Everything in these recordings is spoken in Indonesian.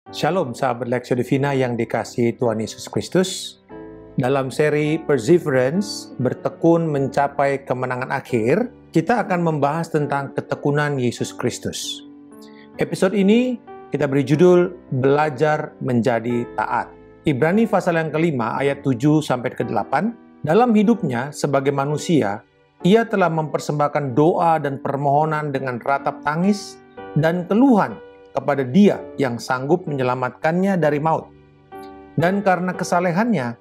Shalom sahabat Lexio Divina yang dikasihi Tuhan Yesus Kristus. Dalam seri Perseverance, bertekun mencapai kemenangan akhir, kita akan membahas tentang ketekunan Yesus Kristus. Episode ini kita beri judul Belajar Menjadi Taat. Ibrani pasal yang kelima ayat 7-8. Dalam hidupnya sebagai manusia, ia telah mempersembahkan doa dan permohonan dengan ratap tangis dan keluhan kepada Dia yang sanggup menyelamatkannya dari maut. Dan karena kesalehannya,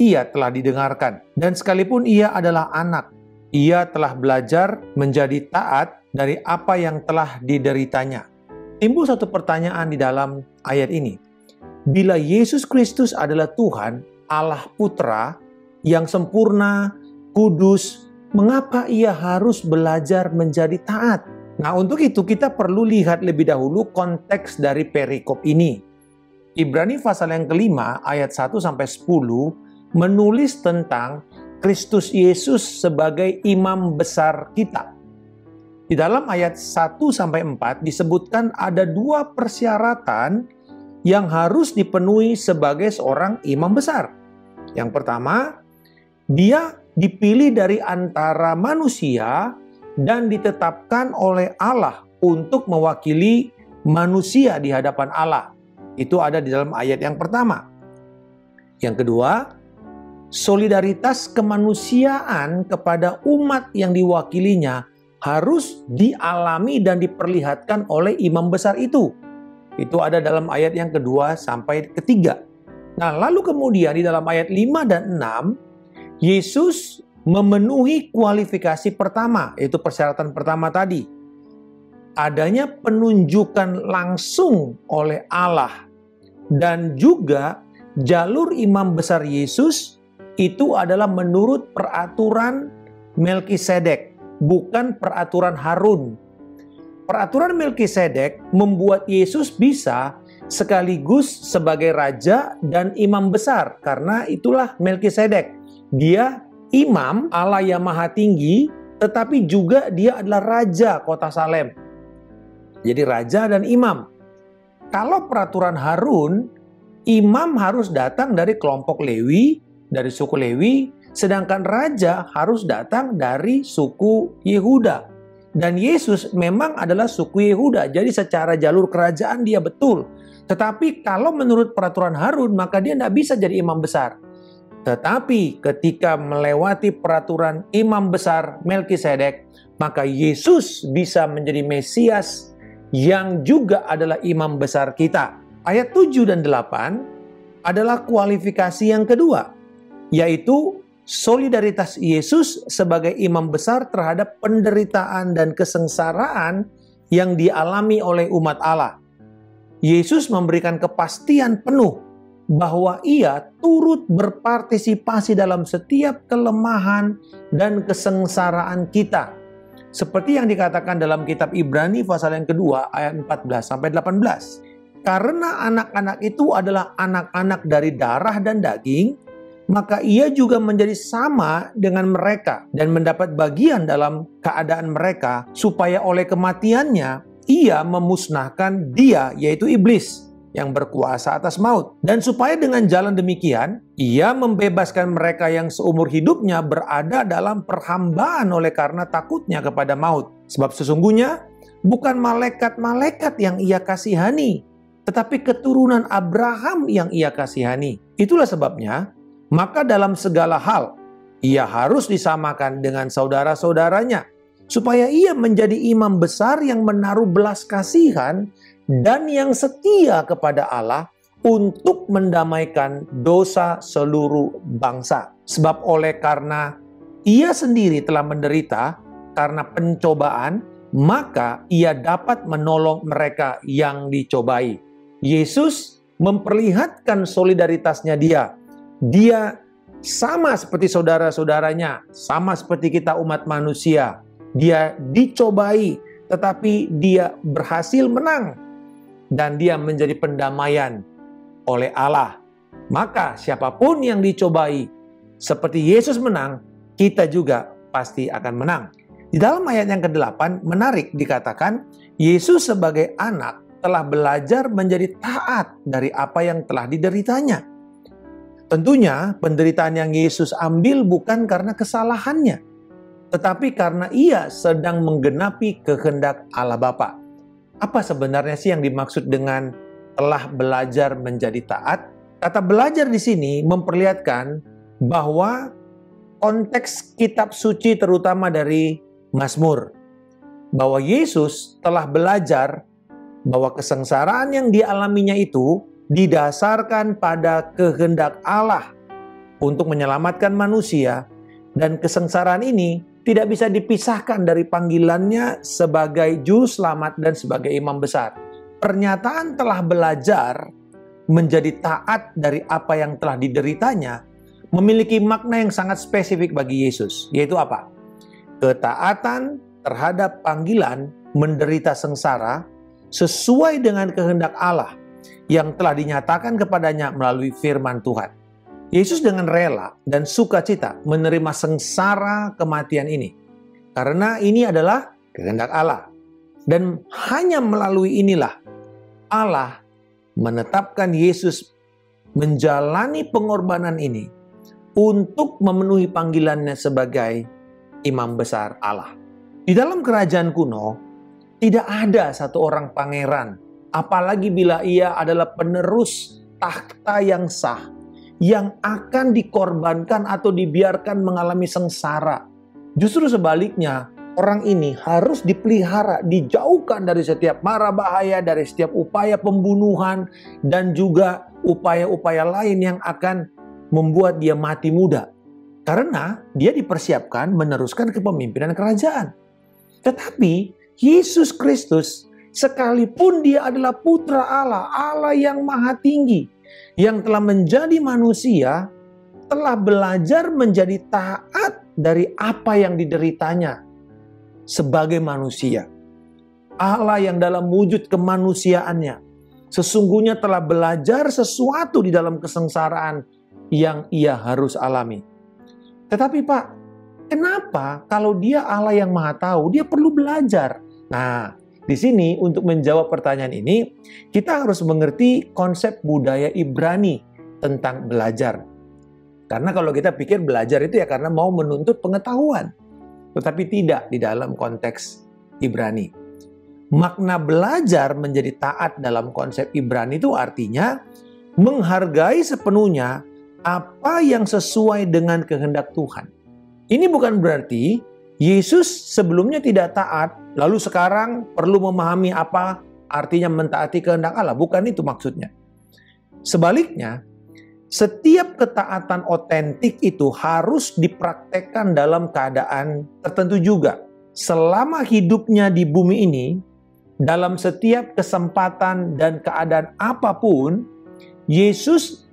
ia telah didengarkan. Dan sekalipun ia adalah anak, ia telah belajar menjadi taat dari apa yang telah dideritanya. Timbul satu pertanyaan di dalam ayat ini. Bila Yesus Kristus adalah Tuhan, Allah Putra, yang sempurna, kudus, mengapa ia harus belajar menjadi taat? Nah, untuk itu kita perlu lihat lebih dahulu konteks dari perikop ini. Ibrani pasal yang kelima ayat 1-10 menulis tentang Kristus Yesus sebagai imam besar kita. Di dalam ayat 1-4 disebutkan ada dua persyaratan yang harus dipenuhi sebagai seorang imam besar. Yang pertama, dia dipilih dari antara manusia dan ditetapkan oleh Allah untuk mewakili manusia di hadapan Allah. Itu ada di dalam ayat yang pertama. Yang kedua, solidaritas kemanusiaan kepada umat yang diwakilinya harus dialami dan diperlihatkan oleh imam besar itu. Itu ada dalam ayat yang kedua sampai ketiga. Nah, lalu kemudian di dalam ayat 5 dan 6, Yesus memenuhi kualifikasi pertama, yaitu persyaratan pertama tadi. Adanya penunjukan langsung oleh Allah. Dan juga jalur imam besar Yesus itu adalah menurut peraturan Melkisedek, bukan peraturan Harun. Peraturan Melkisedek membuat Yesus bisa sekaligus sebagai raja dan imam besar, karena itulah Melkisedek. Dia imam Allah yang maha tinggi, tetapi juga dia adalah raja kota Salem. Jadi raja dan imam. Kalau peraturan Harun, imam harus datang dari kelompok Lewi, dari suku Lewi, sedangkan raja harus datang dari suku Yehuda. Dan Yesus memang adalah suku Yehuda, jadi secara jalur kerajaan dia betul. Tetapi kalau menurut peraturan Harun, maka dia tidak bisa jadi imam besar. Tetapi ketika melewati peraturan imam besar Melkisedek, maka Yesus bisa menjadi Mesias yang juga adalah imam besar kita. Ayat 7 dan 8 adalah kualifikasi yang kedua, yaitu solidaritas Yesus sebagai imam besar terhadap penderitaan dan kesengsaraan yang dialami oleh umat Allah. Yesus memberikan kepastian penuh bahwa ia turut berpartisipasi dalam setiap kelemahan dan kesengsaraan kita. Seperti yang dikatakan dalam kitab Ibrani pasal yang kedua ayat 14-18. Karena anak-anak itu adalah anak-anak dari darah dan daging, maka ia juga menjadi sama dengan mereka dan mendapat bagian dalam keadaan mereka, supaya oleh kematiannya ia memusnahkan dia, yaitu iblis, yang berkuasa atas maut. Dan supaya dengan jalan demikian, ia membebaskan mereka yang seumur hidupnya berada dalam perhambaan oleh karena takutnya kepada maut. Sebab sesungguhnya bukan malaikat-malaikat yang ia kasihani, tetapi keturunan Abraham yang ia kasihani. Itulah sebabnya, maka dalam segala hal, ia harus disamakan dengan saudara-saudaranya, supaya ia menjadi imam besar yang menaruh belas kasihan dan yang setia kepada Allah untuk mendamaikan dosa seluruh bangsa. Sebab oleh karena ia sendiri telah menderita karena pencobaan, maka ia dapat menolong mereka yang dicobai. Yesus memperlihatkan solidaritasnya dia. Dia sama seperti saudara-saudaranya, sama seperti kita umat manusia. Dia dicobai, tetapi dia berhasil menang. Dan dia menjadi pendamaian oleh Allah. Maka siapapun yang dicobai, seperti Yesus menang, kita juga pasti akan menang. Di dalam ayat yang ke-8 menarik dikatakan, Yesus sebagai anak telah belajar menjadi taat dari apa yang telah dideritanya. Tentunya penderitaan yang Yesus ambil bukan karena kesalahannya, tetapi karena ia sedang menggenapi kehendak Allah Bapa. Apa sebenarnya sih yang dimaksud dengan telah belajar menjadi taat? Kata belajar di sini memperlihatkan bahwa konteks kitab suci terutama dari Mazmur, bahwa Yesus telah belajar bahwa kesengsaraan yang dialaminya itu didasarkan pada kehendak Allah untuk menyelamatkan manusia, dan kesengsaraan ini tidak bisa dipisahkan dari panggilannya sebagai juru selamat dan sebagai imam besar. Pernyataan telah belajar menjadi taat dari apa yang telah dideritanya memiliki makna yang sangat spesifik bagi Yesus, yaitu apa? Ketaatan terhadap panggilan menderita sengsara sesuai dengan kehendak Allah yang telah dinyatakan kepadanya melalui firman Tuhan. Yesus dengan rela dan sukacita menerima sengsara kematian ini, karena ini adalah kehendak Allah. Dan hanya melalui inilah Allah menetapkan Yesus menjalani pengorbanan ini untuk memenuhi panggilannya sebagai imam besar Allah. Di dalam kerajaan kuno, tidak ada satu orang pangeran, apalagi bila ia adalah penerus takhta yang sah, yang akan dikorbankan atau dibiarkan mengalami sengsara. Justru sebaliknya, orang ini harus dipelihara, dijauhkan dari setiap mara bahaya, dari setiap upaya pembunuhan, dan juga upaya-upaya lain yang akan membuat dia mati muda. Karena dia dipersiapkan meneruskan kepemimpinan kerajaan. Tetapi Yesus Kristus, sekalipun dia adalah putra Allah, Allah yang maha tinggi, yang telah menjadi manusia, telah belajar menjadi taat dari apa yang dideritanya sebagai manusia. Allah yang dalam wujud kemanusiaannya sesungguhnya telah belajar sesuatu di dalam kesengsaraan yang ia harus alami. Tetapi Pak, kenapa kalau dia Allah yang maha tahu, dia perlu belajar? Nah, di sini untuk menjawab pertanyaan ini, kita harus mengerti konsep budaya Ibrani tentang belajar. Karena kalau kita pikir belajar itu ya karena mau menuntut pengetahuan. Tetapi tidak di dalam konteks Ibrani. Makna belajar menjadi taat dalam konsep Ibrani itu artinya menghargai sepenuhnya apa yang sesuai dengan kehendak Tuhan. Ini bukan berarti Yesus sebelumnya tidak taat, lalu sekarang perlu memahami apa artinya mentaati kehendak Allah. Bukan itu maksudnya. Sebaliknya, setiap ketaatan otentik itu harus dipraktekkan dalam keadaan tertentu juga. Selama hidupnya di bumi ini, dalam setiap kesempatan dan keadaan apapun, Yesus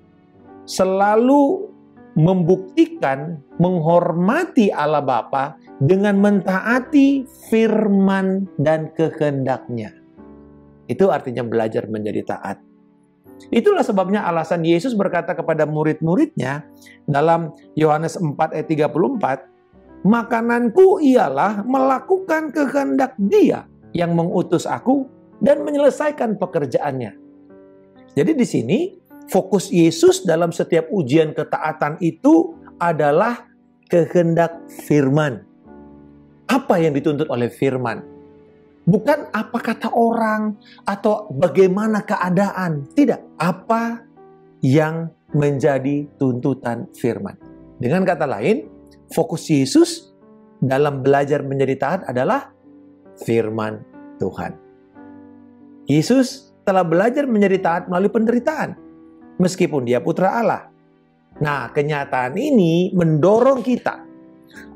selalu membuktikan menghormati Allah Bapa dengan mentaati firman dan kehendak-Nya. Itu artinya belajar menjadi taat. Itulah sebabnya alasan Yesus berkata kepada murid-muridnya dalam Yohanes 4 ayat 34, "Makananku ialah melakukan kehendak Dia yang mengutus aku dan menyelesaikan pekerjaannya." Jadi di sini fokus Yesus dalam setiap ujian ketaatan itu adalah kehendak firman. Apa yang dituntut oleh firman? Bukan apa kata orang atau bagaimana keadaan. Tidak. Apa yang menjadi tuntutan firman. Dengan kata lain, fokus Yesus dalam belajar menjadi taat adalah firman Tuhan. Yesus telah belajar menjadi taat melalui penderitaan, meskipun dia putra Allah. Nah, kenyataan ini mendorong kita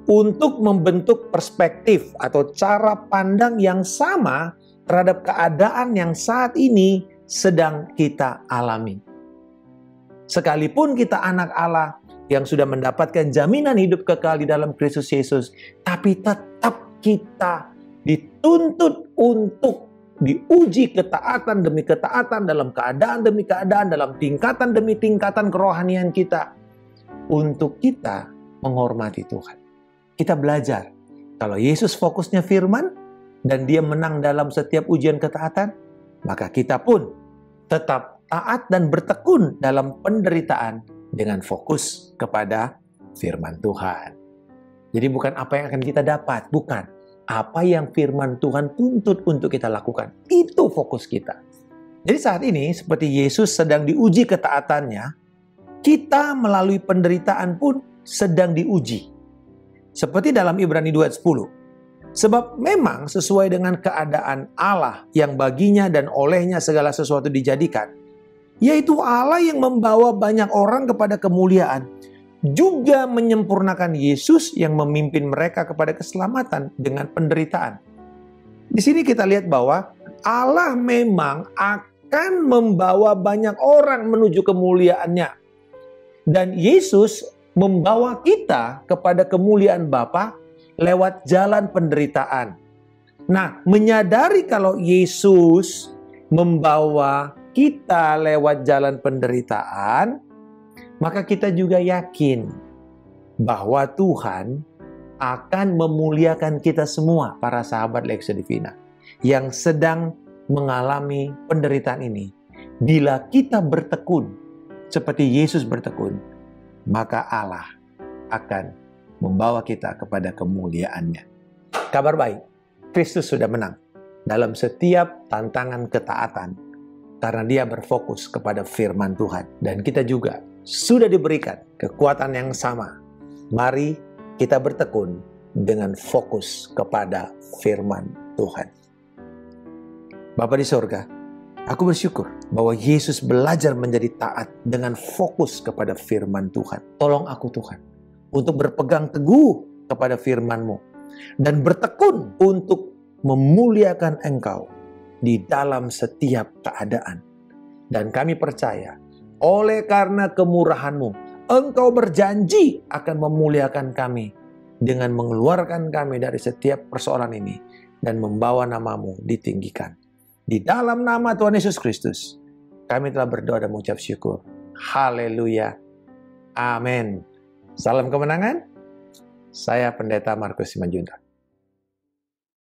untuk membentuk perspektif atau cara pandang yang sama terhadap keadaan yang saat ini sedang kita alami. Sekalipun kita anak Allah yang sudah mendapatkan jaminan hidup kekal di dalam Kristus Yesus, tapi tetap kita dituntut untuk diuji ketaatan demi ketaatan dalam keadaan demi keadaan, dalam tingkatan demi tingkatan kerohanian kita, untuk kita menghormati Tuhan. Kita belajar, kalau Yesus fokusnya firman, dan dia menang dalam setiap ujian ketaatan, maka kita pun tetap taat dan bertekun dalam penderitaan dengan fokus kepada firman Tuhan. Jadi bukan apa yang akan kita dapat, bukan. Apa yang firman Tuhan tuntut untuk kita lakukan. Itu fokus kita. Jadi saat ini, seperti Yesus sedang diuji ketaatannya, kita melalui penderitaan pun sedang diuji. Seperti dalam Ibrani 2 ayat 10. Sebab memang sesuai dengan keadaan Allah yang baginya dan olehnya segala sesuatu dijadikan, yaitu Allah yang membawa banyak orang kepada kemuliaan, juga menyempurnakan Yesus yang memimpin mereka kepada keselamatan dengan penderitaan. Di sini kita lihat bahwa Allah memang akan membawa banyak orang menuju kemuliaannya. Dan Yesus membawa kita kepada kemuliaan Bapa lewat jalan penderitaan. Nah, menyadari kalau Yesus membawa kita lewat jalan penderitaan, maka kita juga yakin bahwa Tuhan akan memuliakan kita semua, para sahabat Lectio Divina, yang sedang mengalami penderitaan ini. Bila kita bertekun seperti Yesus bertekun, maka Allah akan membawa kita kepada kemuliaannya. Kabar baik, Kristus sudah menang dalam setiap tantangan ketaatan karena dia berfokus kepada firman Tuhan. Dan kita juga sudah diberikan kekuatan yang sama. Mari kita bertekun dengan fokus kepada firman Tuhan. Bapa di sorga, aku bersyukur bahwa Yesus belajar menjadi taat dengan fokus kepada firman Tuhan. Tolong aku Tuhan, untuk berpegang teguh kepada firman-Mu dan bertekun untuk memuliakan Engkau di dalam setiap keadaan. Dan kami percaya, oleh karena kemurahan-Mu, Engkau berjanji akan memuliakan kami dengan mengeluarkan kami dari setiap persoalan ini dan membawa nama-Mu ditinggikan. Di dalam nama Tuhan Yesus Kristus, kami telah berdoa dan mengucap syukur. Haleluya. Amin. Salam kemenangan. Saya Pendeta Markus Simanjuntak.